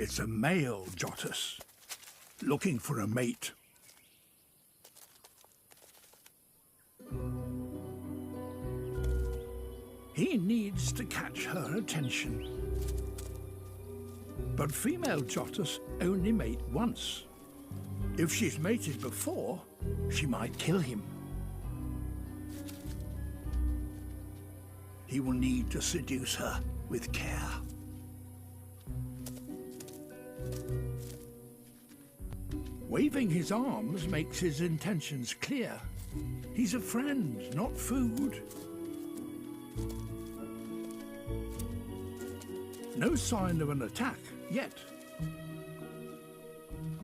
It's a male Jottus, looking for a mate. He needs to catch her attention. But female Jottus only mate once. If she's mated before, she might kill him. He will need to seduce her with care. Waving his arms makes his intentions clear. He's a friend, not food. No sign of an attack yet.